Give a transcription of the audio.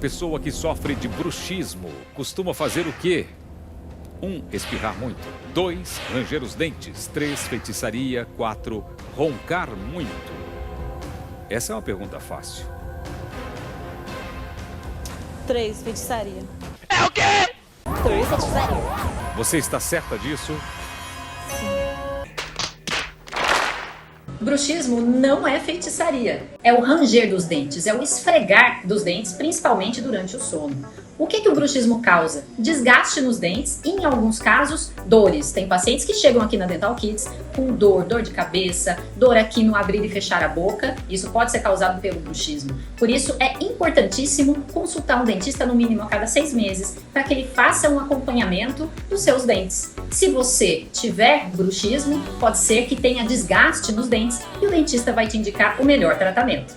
pessoa que sofre de bruxismo costuma fazer o quê? 1. Espirrar muito. 2. Ranger os dentes. 3. Feitiçaria. 4. Roncar muito. Essa é uma pergunta fácil. 3, feitiçaria. É o quê? 3, feitiçaria. Você está certa disso? Bruxismo não é feitiçaria, é o ranger dos dentes, é o esfregar dos dentes, principalmente durante o sono. O que o bruxismo causa? Desgaste nos dentes e, em alguns casos, dores. Tem pacientes que chegam aqui na Dental Kids com dor de cabeça, dor aqui no abrir e fechar a boca. Isso pode ser causado pelo bruxismo. Por isso, é importantíssimo consultar um dentista no mínimo a cada 6 meses para que ele faça um acompanhamento dos seus dentes. Se você tiver bruxismo, pode ser que tenha desgaste nos dentes e o dentista vai te indicar o melhor tratamento.